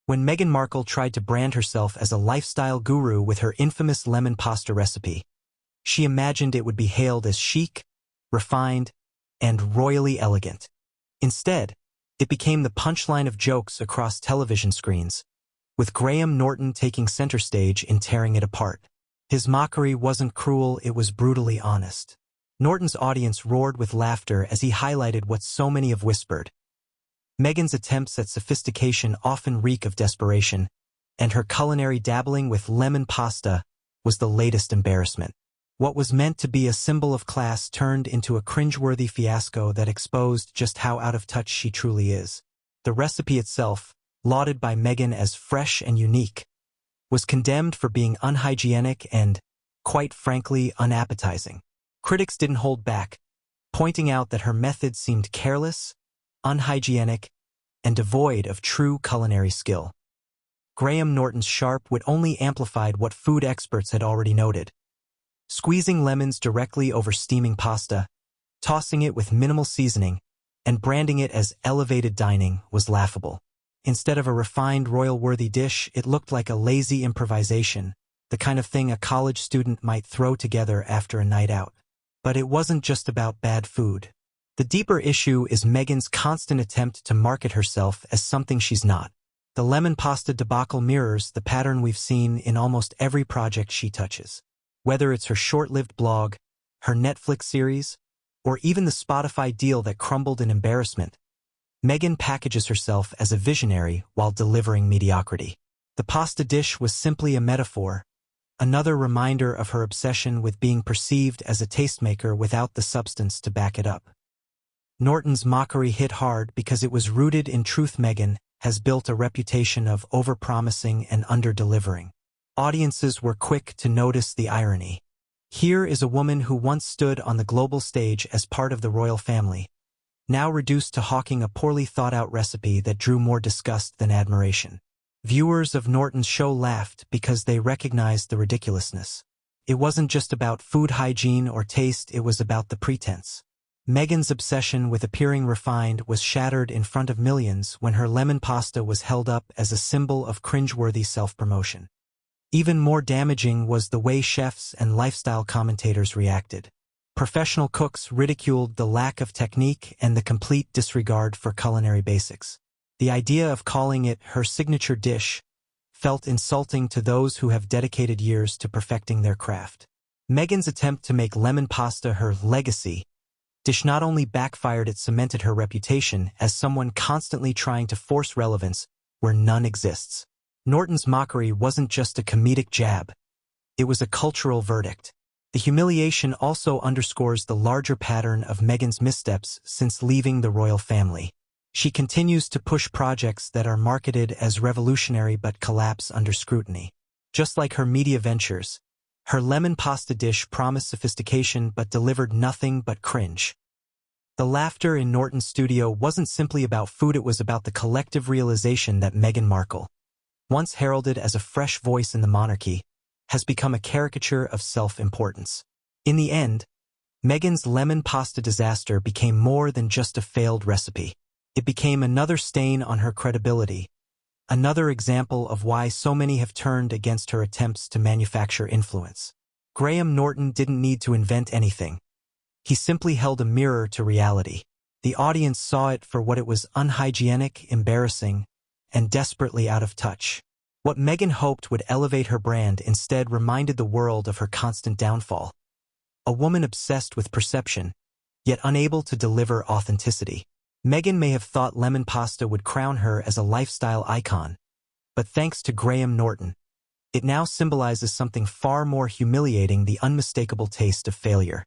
When Meghan Markle tried to brand herself as a lifestyle guru with her infamous lemon pasta recipe, she imagined it would be hailed as chic, refined, and royally elegant. Instead, it became the punchline of jokes across television screens, with Graham Norton taking center stage in tearing it apart. His mockery wasn't cruel, it was brutally honest. Norton's audience roared with laughter as he highlighted what so many have whispered. Meghan's attempts at sophistication often reek of desperation, and her culinary dabbling with lemon pasta was the latest embarrassment. What was meant to be a symbol of class turned into a cringeworthy fiasco that exposed just how out of touch she truly is. The recipe itself, lauded by Meghan as fresh and unique, was condemned for being unhygienic and, quite frankly, unappetizing. Critics didn't hold back, pointing out that her methods seemed careless, unhygienic, and devoid of true culinary skill. Graham Norton's sharp wit only amplified what food experts had already noted. Squeezing lemons directly over steaming pasta, tossing it with minimal seasoning, and branding it as elevated dining was laughable. Instead of a refined royal-worthy dish, it looked like a lazy improvisation, the kind of thing a college student might throw together after a night out. But it wasn't just about bad food. The deeper issue is Meghan's constant attempt to market herself as something she's not. The lemon pasta debacle mirrors the pattern we've seen in almost every project she touches. Whether it's her short-lived blog, her Netflix series, or even the Spotify deal that crumbled in embarrassment, Meghan packages herself as a visionary while delivering mediocrity. The pasta dish was simply a metaphor, another reminder of her obsession with being perceived as a tastemaker without the substance to back it up. Norton's mockery hit hard because it was rooted in truth. Meghan has built a reputation of overpromising and under-delivering. Audiences were quick to notice the irony. Here is a woman who once stood on the global stage as part of the royal family, now reduced to hawking a poorly thought-out recipe that drew more disgust than admiration. Viewers of Norton's show laughed because they recognized the ridiculousness. It wasn't just about food hygiene or taste, it was about the pretense. Meghan's obsession with appearing refined was shattered in front of millions when her lemon pasta was held up as a symbol of cringeworthy self-promotion. Even more damaging was the way chefs and lifestyle commentators reacted. Professional cooks ridiculed the lack of technique and the complete disregard for culinary basics. The idea of calling it her signature dish felt insulting to those who have dedicated years to perfecting their craft. Meghan's attempt to make lemon pasta her legacy dish not only backfired, it cemented her reputation as someone constantly trying to force relevance where none exists. Norton's mockery wasn't just a comedic jab, it was a cultural verdict. The humiliation also underscores the larger pattern of Meghan's missteps since leaving the royal family. She continues to push projects that are marketed as revolutionary but collapse under scrutiny. Just like her media ventures, her lemon pasta dish promised sophistication but delivered nothing but cringe. The laughter in Norton's studio wasn't simply about food, it was about the collective realization that Meghan Markle, once heralded as a fresh voice in the monarchy, has become a caricature of self-importance. In the end, Meghan's lemon pasta disaster became more than just a failed recipe. It became another stain on her credibility, another example of why so many have turned against her attempts to manufacture influence. Graham Norton didn't need to invent anything. He simply held a mirror to reality. The audience saw it for what it was: unhygienic, embarrassing, and desperately out of touch. What Meghan hoped would elevate her brand instead reminded the world of her constant downfall. A woman obsessed with perception, yet unable to deliver authenticity. Meghan may have thought lemon pasta would crown her as a lifestyle icon, but thanks to Graham Norton, it now symbolizes something far more humiliating: the unmistakable taste of failure.